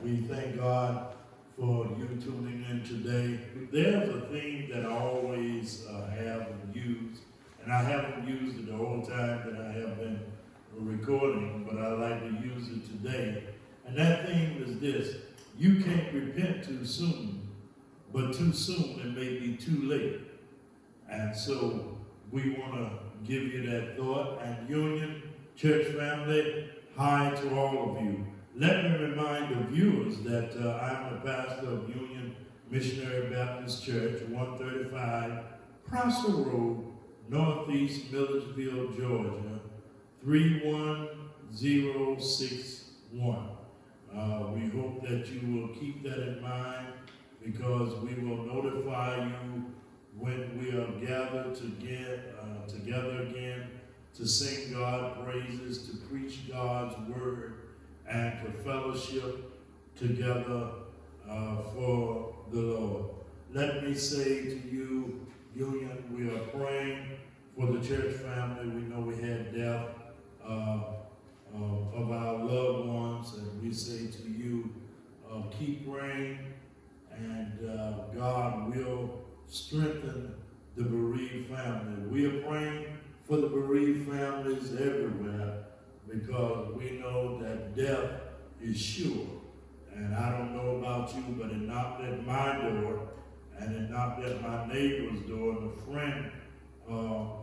We thank God for you tuning in today. There's a theme that I always have and use, and I haven't used it the whole time that I have been recording, but I like to use it today. And that theme is this: you can't repent too soon, but too soon it may be too late. And so we want to give you that thought. And Union Church family, hi to all of you. Let me remind the viewers that I'm the pastor of Union Missionary Baptist Church, 135 Prosser Road, Northeast Millersville, Georgia, 31061. We hope that you will keep that in mind, because we will notify you when we are gathered together again to sing God praises, to preach God's word, and to fellowship together for the Lord. Let me say to you, Union, we are praying for the church family. We know we had death of our loved ones, and we say to you, keep praying, and God will strengthen the bereaved family. We are praying for the bereaved families everywhere, because we know that death is sure. And I don't know about you, but it knocked at my door, and it knocked at my neighbor's door, and a friend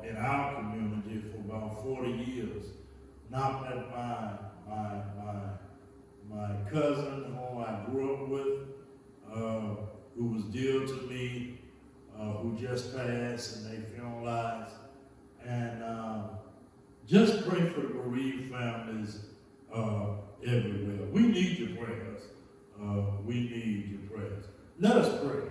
in our community for about 40 years knocked at my cousin, who I grew up with, who was dear to me, who just passed, and they funeralized. And just pray for the bereaved families everywhere. We need your prayers. We need your prayers. Let us pray.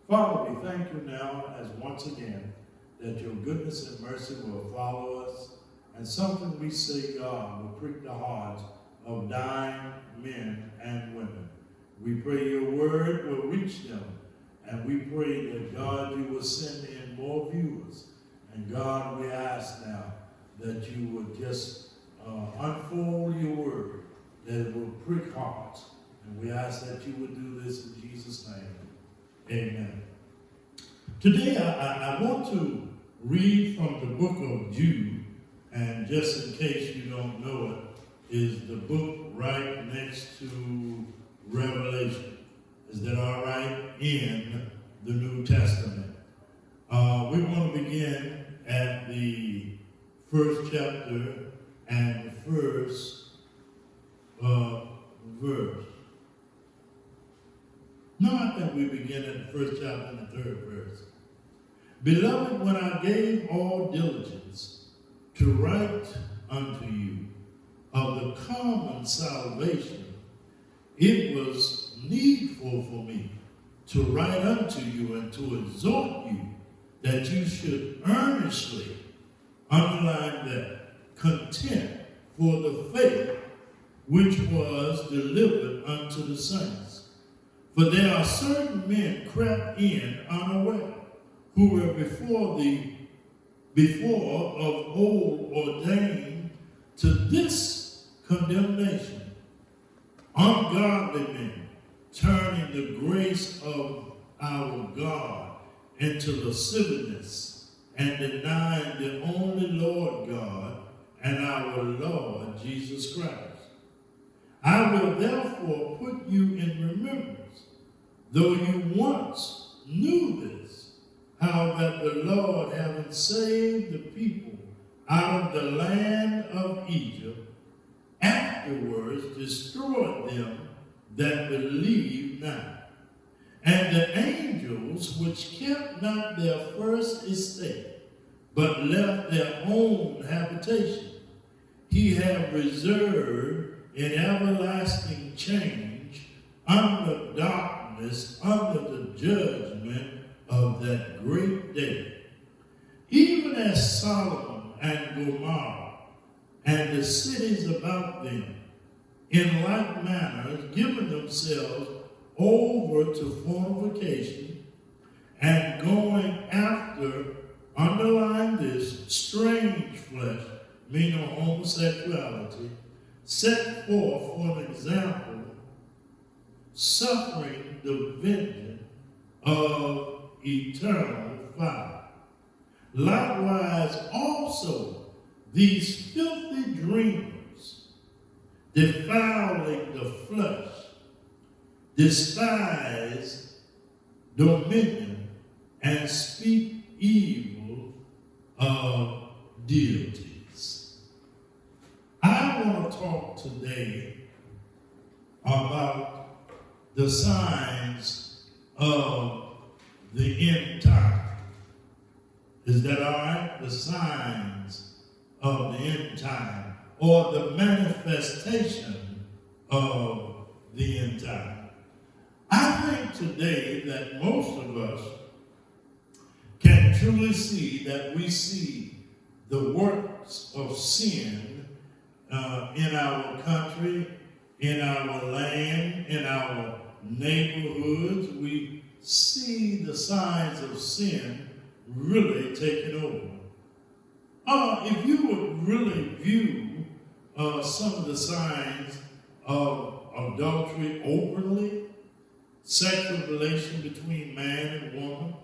Father, we thank you now, as once again, that your goodness and mercy will follow us, and something we say, God, will prick the hearts of dying men and women. We pray your word will reach them, and we pray that, God, you will send in more viewers. And God, we ask now that you would just unfold your word, that it will prick hearts. And we ask that you would do this in Jesus' name. Amen. Today, I want to read from the book of Jude, and just in case you don't know it, is the book right next to Revelation. Is that all right? In the New Testament. We want to begin at the first chapter and the first verse. No, I think we begin at the first chapter and the third verse. Beloved, when I gave all diligence to write unto you of the common salvation, it was needful for me to write unto you and to exhort you that you should earnestly, underline that, contend for the faith which was delivered unto the saints. For there are certain men crept in unaware, who were before of old ordained to this condemnation, ungodly men, turning the grace of our God into lasciviousness, and denying the only Lord God and our Lord Jesus Christ. I will therefore put you in remembrance, though you once knew this, how that the Lord, having saved the people out of the land of Egypt, afterwards destroyed them that believed not. And the angels which kept not their first estate, but left their own habitation, he hath reserved in everlasting change under darkness, under the judgment of that great day. Even as Sodom and Gomorrah and the cities about them, in like manner, given themselves over to fornication, and going after, underline this, strange flesh, meaning homosexuality, set forth for an example suffering the vengeance of eternal fire. Likewise also these filthy dreamers, defiling the flesh, despise dominion, and speak evil of deities. I want to talk today about the signs of the end time. Is that all right? The signs of the end time, or the manifestation of the end time. I think today that most of us can truly see that we see the works of sin in our country, in our land, in our neighborhoods. We see the signs of sin really taking over. If you would really view some of the signs of adultery openly, sexual relation between man and woman,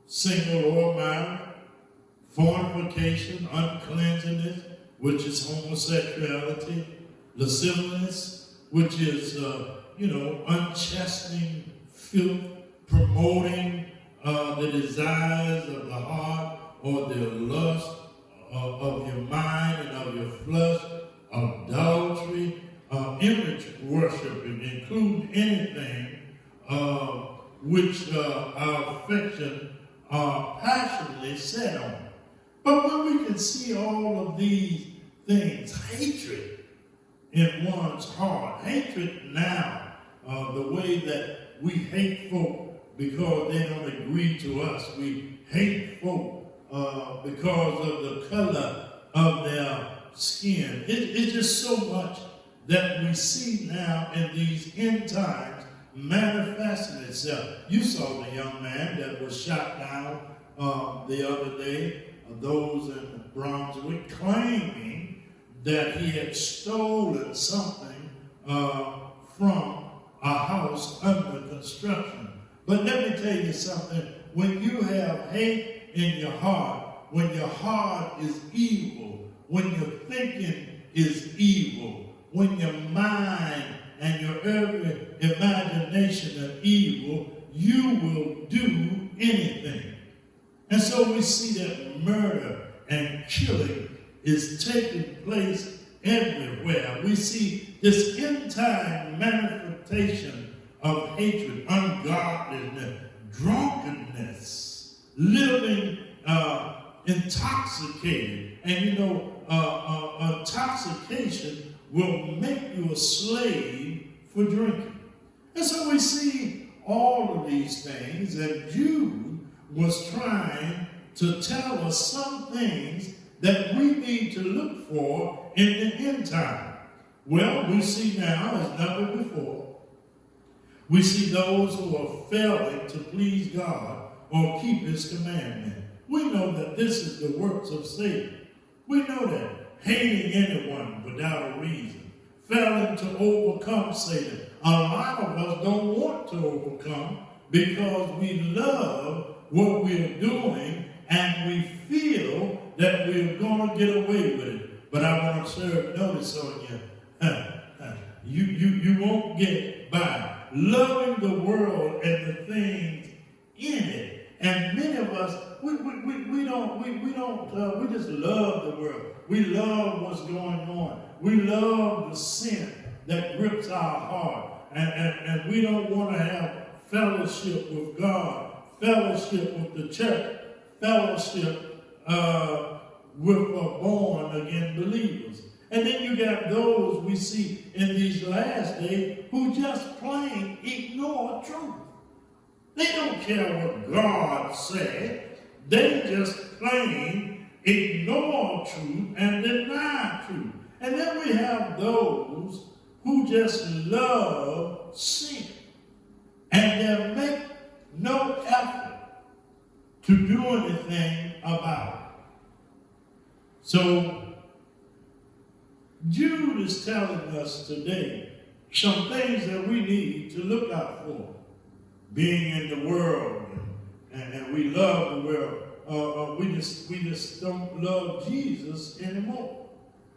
single or married, fornication, uncleanness, which is homosexuality, lasciviousness, which is, unchastening filth, promoting the desires of the heart or the lust of your mind and of your flesh, adultery, image worshiping, including anything which our affection are passionately set on. But when we can see all of these things, hatred in one's heart, hatred now, the way that we hate folk because they don't agree to us. We hate folk because of the color of their skin. It's just so much that we see now in these end times manifesting itself. You saw the young man that was shot down the other day, those in Brunswick, claiming that he had stolen something from a house under construction. But let me tell you something. When you have hate in your heart, when your heart is evil, when your thinking is evil, when your mind and your every imagination are evil, you will do anything. And so we see that murder and killing is taking place everywhere. We see this end-time manifestation of hatred, ungodliness, drunkenness, living intoxicated. And intoxication will make you a slave for drinking. And so we see all of these things, and Jude was trying to tell us some things that we need to look for in the end time. Well, we see now as never before. We see those who are failing to please God or keep his commandment. We know that this is the works of Satan. We know that. Hating anyone without a reason. Failing to overcome Satan. A lot of us don't want to overcome because we love what we're doing and we feel that we're going to get away with it. But I want to serve notice on you. You won't get by. Loving the world and the things in it. And many of us, we just love the world. We love what's going on. We love the sin that grips our heart. And we don't want to have fellowship with God, fellowship with the church, fellowship with born-again believers. And then you got those we see in these last days who just plain ignore truth. They don't care what God said. They just plain ignore truth and deny truth. And then we have those who just love sin. And they make no effort to do anything about it. So Jude is telling us today, some things that we need to look out for. Being in the world, and we love the world, we just don't love Jesus anymore.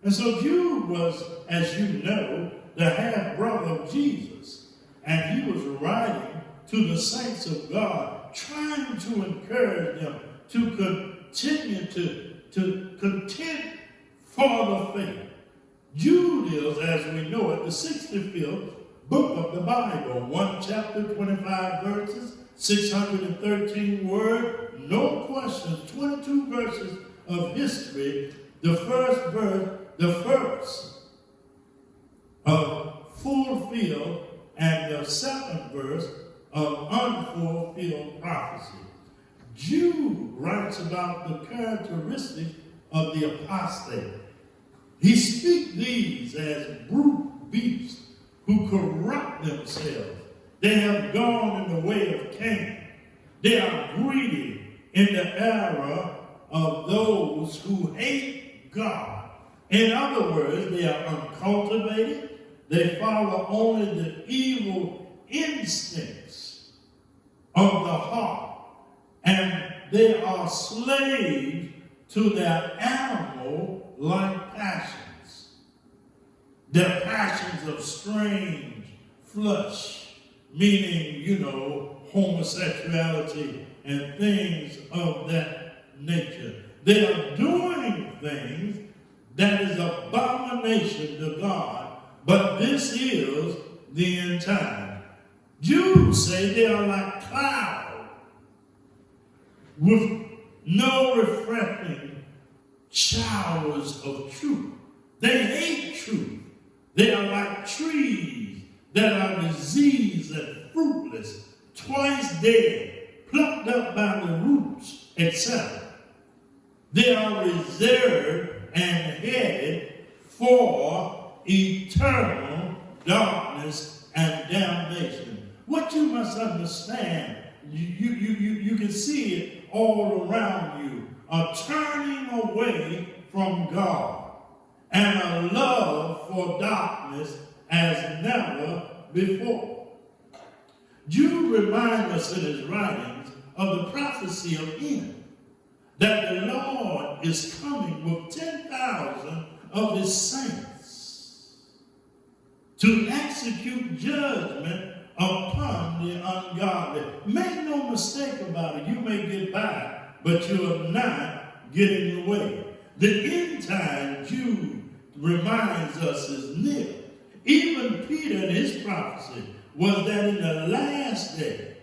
And so Jude was, as you know, the half-brother of Jesus. And he was writing to the saints of God, trying to encourage them to continue to contend for the faith. Jude is, as we know it, the 65th book of the Bible. 1 chapter, 25 verses, 613 words, no questions, 22 verses of history. The first verse of fulfilled, and the second verse of unfulfilled prophecy. Jude writes about the characteristics of the apostate. He speaks these as brute beasts who corrupt themselves. They have gone in the way of Cain. They are greedy in the era of those who hate God. In other words, they are uncultivated. They follow only the evil instincts of the heart. And they are slaves to their animal-like passions. Their passions of strange flesh, meaning, homosexuality and things of that nature. They are doing things that is abomination to God, but this is the end time. Jews say they are like clouds with no refreshing showers of truth. They hate truth. They are like trees that are diseased and fruitless, twice dead, plucked up by the roots, etc. They are reserved and headed for eternal darkness and damnation. What you must understand, you can see it all around you, a turning away from God and a love for darkness as never before. Jude reminds us in his writings of the prophecy of Enoch, that the Lord is coming with 10,000 of his saints to execute judgment upon the ungodly. Make no mistake about it. You may get by, but you are not getting away. The end time, Jude reminds us, is near. Even Peter in his prophecy was that in the last day,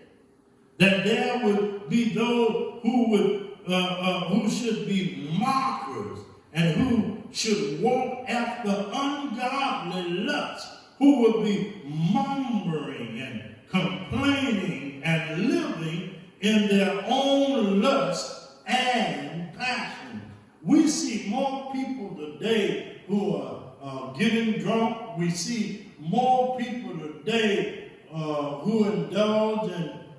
that there would be those who should be mockers and who should walk after ungodly lust, who would be murmuring and complaining and living in their own lust and passion. We see more people today who are getting drunk. We see more people today who indulge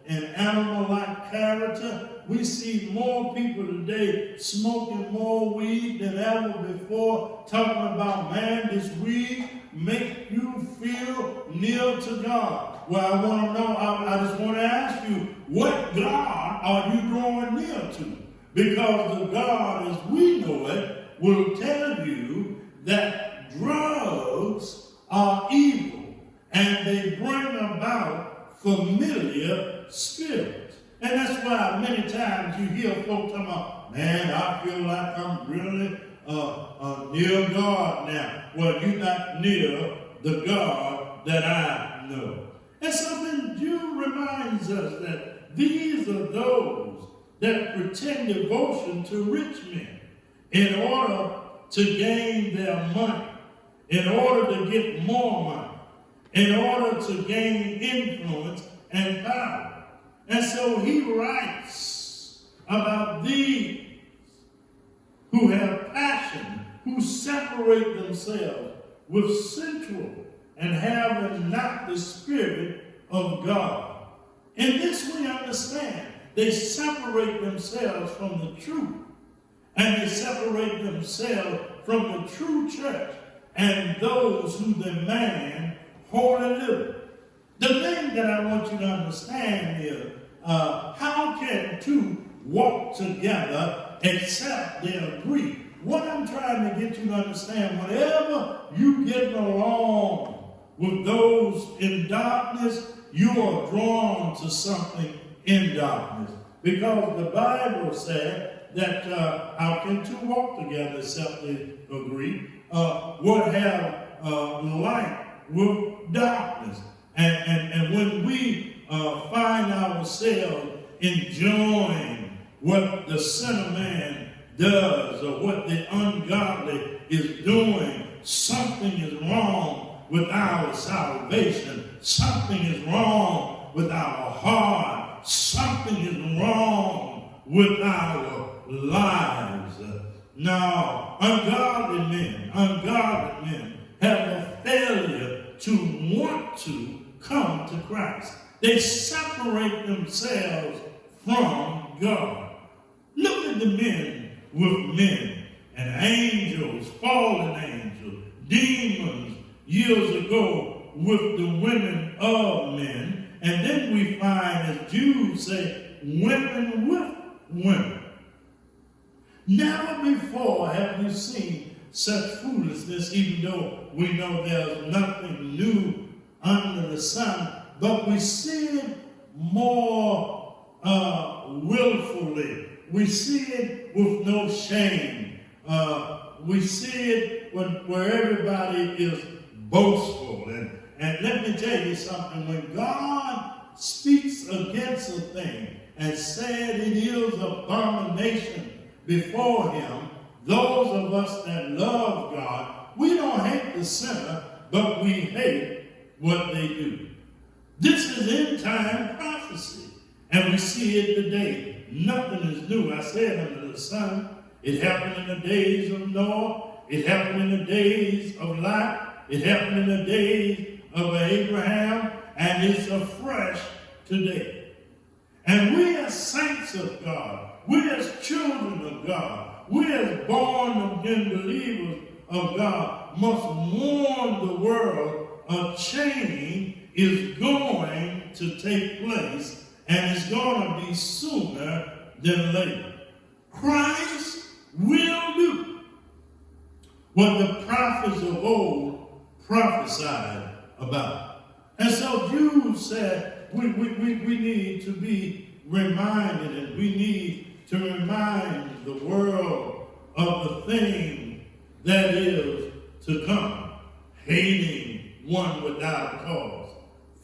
in animal-like character. We see more people today smoking more weed than ever before, talking about, man, this weed make you feel near to God. Well, I want to know, I just want to ask you, what God are you drawing near to? Because the God, as we know it, will tell you that drugs are evil and they bring about familiar spirits. And that's why many times you hear folks talking about, man, I feel like I'm really near God now. Well, you're not near the God that I know. And so then Jude reminds us that these are those that pretend devotion to rich men in order to gain their money, in order to get more money, in order to gain influence and power. And so he writes about these who have passion, who separate themselves with sensual and having not the Spirit of God. In this we understand, they separate themselves from the truth, and they separate themselves from the true church and those who demand holy living. The thing that I want you to understand is, how can two walk together except they agree? What I'm trying to get you to understand, whenever you get along with those in darkness, you are drawn to something in darkness. Because the Bible said that how can two walk together except they agree? What have light with darkness? And when we find ourselves enjoying what the sinner man does or what the ungodly is doing, something is wrong with our salvation. Something is wrong with our heart. Something is wrong with our lives. Now, ungodly men have a failure to want to come to Christ. They separate themselves from God. Look at the men with men and angels, fallen angels, demons years ago with the women of men. And then we find, as Jews say, women with women. Never before have you seen such foolishness, even though we know there's nothing new under the sun, but we see it more willfully. We see it with no shame. We see it where everybody is boastful. And let me tell you something. When God speaks against a thing and said it is abomination before him, those of us that love God, we don't hate the sinner, but we hate what they do. This is end time prophecy, and we see it today. Nothing is new. I said under the sun. It happened in the days of Noah. It happened in the days of Lot. It happened in the days of Abraham, and it's afresh today. And we as saints of God, we as children of God, we as born again believers of God must warn the world a change is going to take place, and it's going to be sooner than later. Christ will do what the prophets of old prophesied about. And so Jews said, we need to be reminded, and we need to remind the world of the thing that is to come. Hating one without a cause.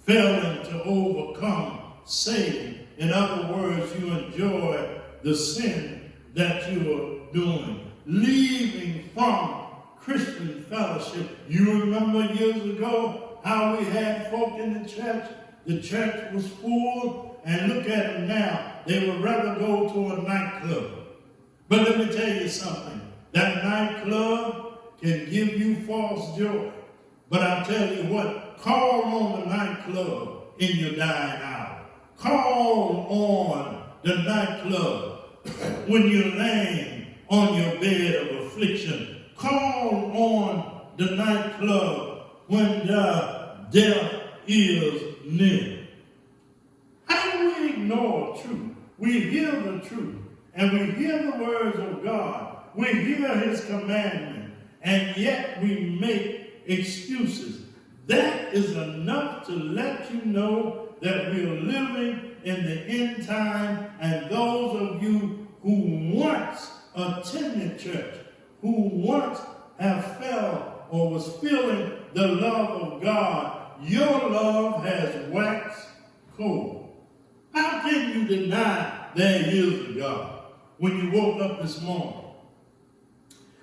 Failing to overcome Satan. In other words, you enjoy the sin that you are doing. Leaving from Christian fellowship. You remember years ago how we had folk in the church? The church was full, and look at them now. They would rather go to a nightclub. But let me tell you something. That nightclub can give you false joy. But I'll tell you what, call on the nightclub in your dying hour. Call on the nightclub when you're laying on your bed of affliction. Call on the nightclub when death is near. How do we ignore truth? We hear the truth, and we hear the words of God. We hear his commandment, and yet we make excuses. That is enough to let you know that we are living in the end time, and those of you who once attended church, who once have felt or was feeling the love of God, your love has waxed cold. How can you deny there is a God when you woke up this morning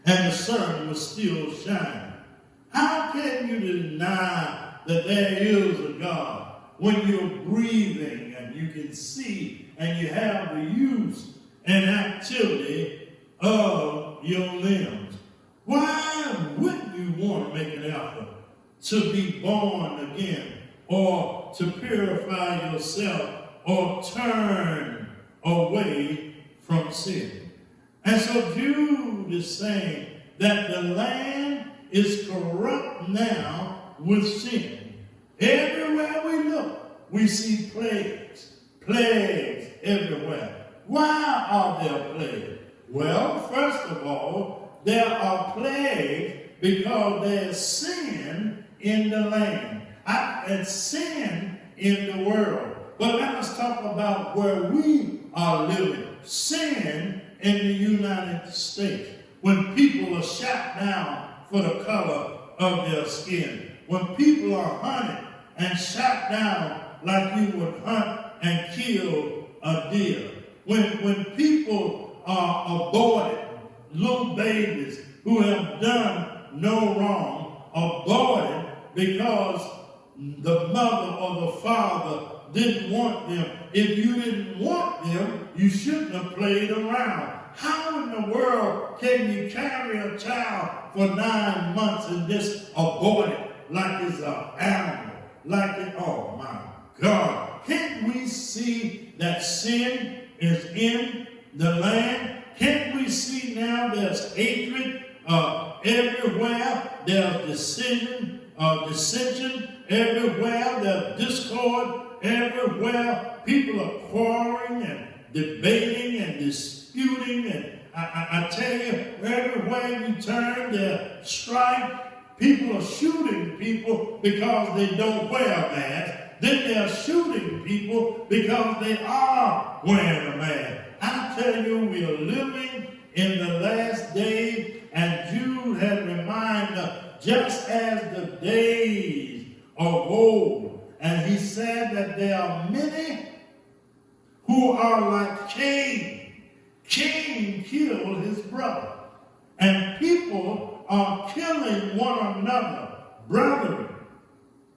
and the sun was still shining? How can you deny that there is a God when you're breathing and you can see and you have the use and activity of your limbs? Why wouldn't you want to make an effort to be born again, or to purify yourself, or turn away from sin? And so Jude is saying that the land is corrupt now with sin. Everywhere we look, we see plagues. Plagues everywhere. Why are there plagues? Well, first of all, there are plagues because there's sin in the land. And sin in the world. But let us talk about where we are living. Sin in the United States. When people are shot down for the color of their skin. When people are hunted and shot down like you would hunt and kill a deer. When people are aborted, little babies who have done no wrong, aborted because the mother or the father didn't want them. If you didn't want them, you shouldn't have played around. How in the world can you carry a child for 9 months and just abort it like it's an animal? Like it, oh my God. Can't we see that sin is in the land? Can't we see now there's hatred everywhere? There's dissension everywhere. There's discord everywhere. People are quarreling and debating and disputing. And I tell you, everywhere you turn, there's strife. People are shooting people because they don't wear a mask. Then they're shooting people because they are wearing a mask. I tell you, we are living in the last days, and Jude had reminded us, just as the days of old. And he said that there are many who are like Cain. Cain killed his brother. And people are killing one another, brethren,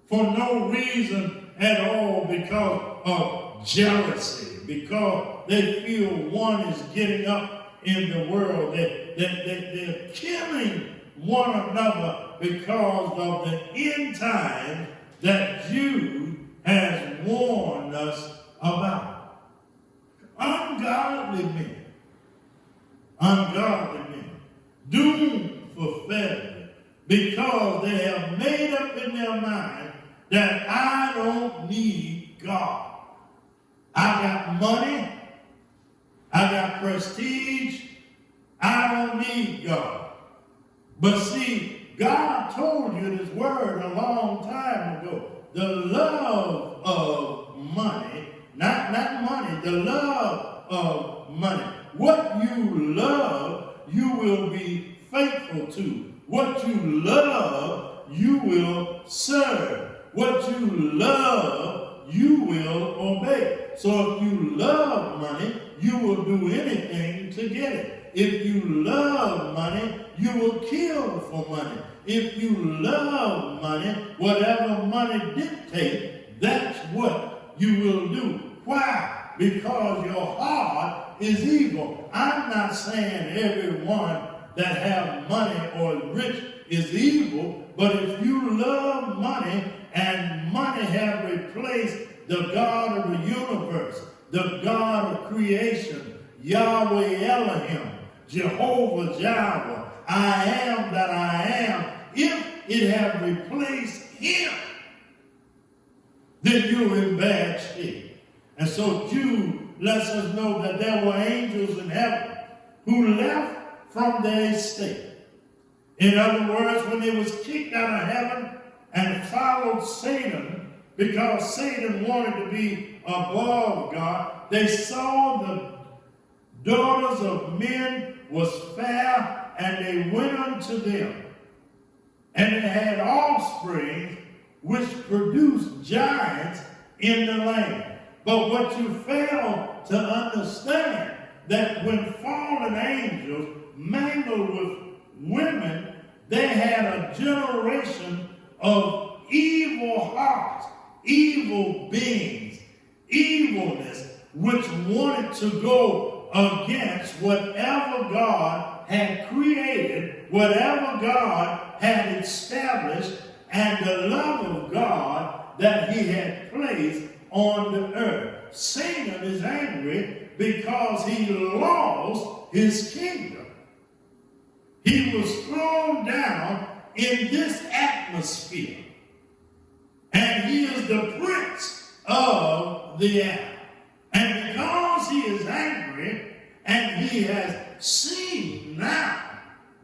for no reason at all, because of jealousy, because they feel one is getting up in the world. They're killing one another because of the end time that Jude has warned us about. Ungodly men, doomed for failure, because they have made up in their mind that I don't need God. I got money, I got prestige, I don't need God. But see, God told you this word a long time ago. The love of money, not money, the love of money. What you love, you will be faithful to. What you love, you will serve. What you love, you will obey. So if you love money, you will do anything to get it. If you love money, you will kill for money. If you love money, whatever money dictates, that's what you will do. Why? Because your heart is evil. I'm not saying everyone that have money or is rich is evil, but if you love money and money have replaced the God of the universe, the God of creation, Yahweh Elohim, Jehovah Jireh, I am that I am, if it have replaced him, then you're in bad shape. And so Jude lets us know that there were angels in heaven who left from their estate. In other words, when they was kicked out of heaven and followed Satan, because Satan wanted to be above God, they saw the daughters of men was fair, and they went unto them. And they had offspring which produced giants in the land. But what you fail to understand, that when fallen angels mingled with women, they had a generation of evil hearts, evil beings, evilness, which wanted to go against whatever God had created, whatever God had established, and the love of God that he had placed on the earth. Satan is angry because he lost his kingdom. He was thrown down in this atmosphere. and he is the prince of the air. And because he is angry, and he has seen now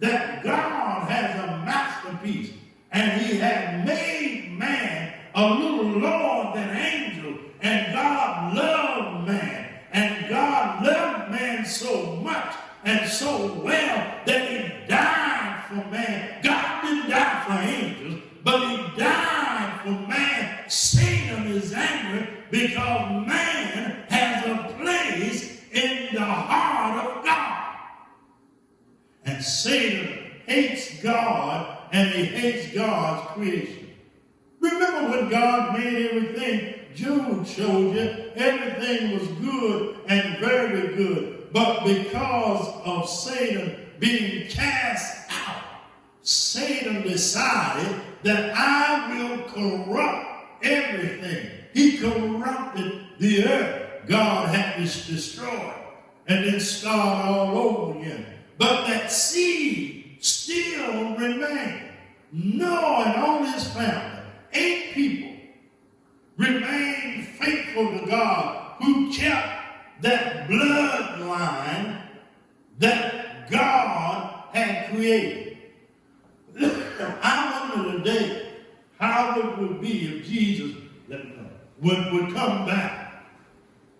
that God has a masterpiece, and he had made man a little lower than angels, and God loved man, and God loved man so much and so well that he died for man. God didn't die for angels, but he died for man. Satan is angry because man has a place in the heart of God. And Satan hates God, and he hates God's creation. Remember when God made everything? Jude showed you everything was good and very good. But because of Satan being cast out, Satan decided that I will corrupt everything. He corrupted the earth. God had to destroy and then start all over again. But that seed still remained. Noah and all his family, 8 people, remained faithful to God, who kept that bloodline that God had created. I wonder today how it would be if Jesus would come back,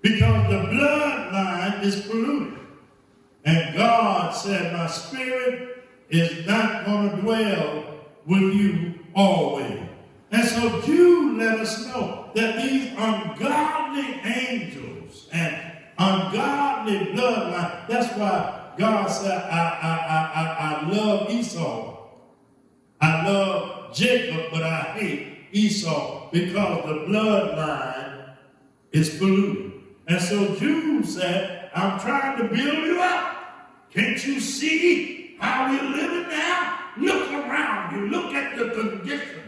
because the bloodline is polluted. And God said, my spirit is not going to dwell with you always. And so Jude let us know that these ungodly angels and ungodly bloodline, that's why God said, I love Esau. I love Jacob, but I hate Esau, because the bloodline is polluted. And so Jude said, I'm trying to build you up. Can't you see how we're living now? Look around you. Look at the condition.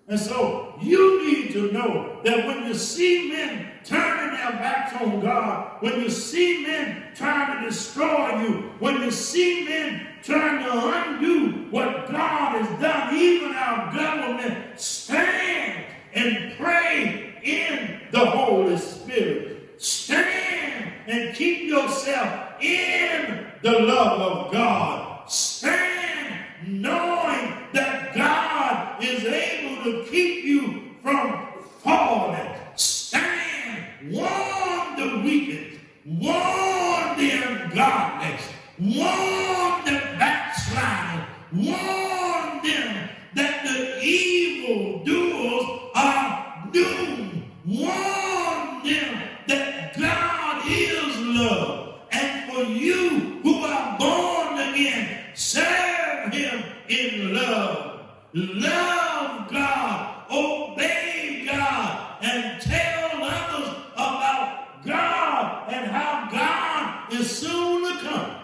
And so you need to know that when you see men turning their backs on God, when you see men trying to destroy you, when you see men trying to undo what God has done, even our government, stand and pray in the Holy Spirit. Stand and keep yourself in the love of God. Stand knowing that God is able to keep you from falling. Stand, warn the wicked, warn the ungodly, warn the backsliders, warn them that the evil doers are doomed. Warn them that God is love. And for you who are born again, serve him in love. Love God. Obey God. And tell others about God and how God is soon to come.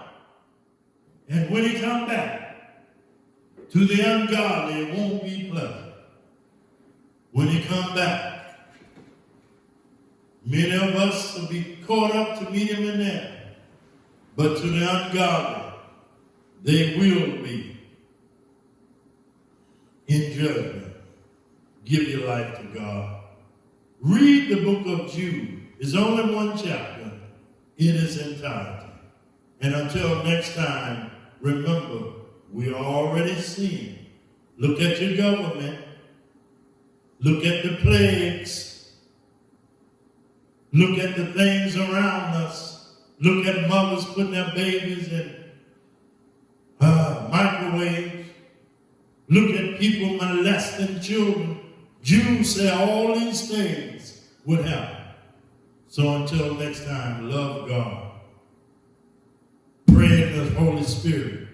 And when he comes back, to the ungodly, it won't be pleasant. When he comes back, many of us will be caught up to meet him in there. But to the ungodly, they will be in judgment. Give your life to God. Read the book of Jude. It's only one chapter in its entirety. And until next time, remember, we are already seeing. Look at your government. Look at the plagues. Look at the things around us. Look at mothers putting their babies in microwaves. Look at people molesting children. Jude said all these things would happen. So until next time, love God. Pray in the Holy Spirit.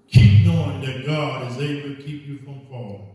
Keep knowing that God is able to keep you from falling.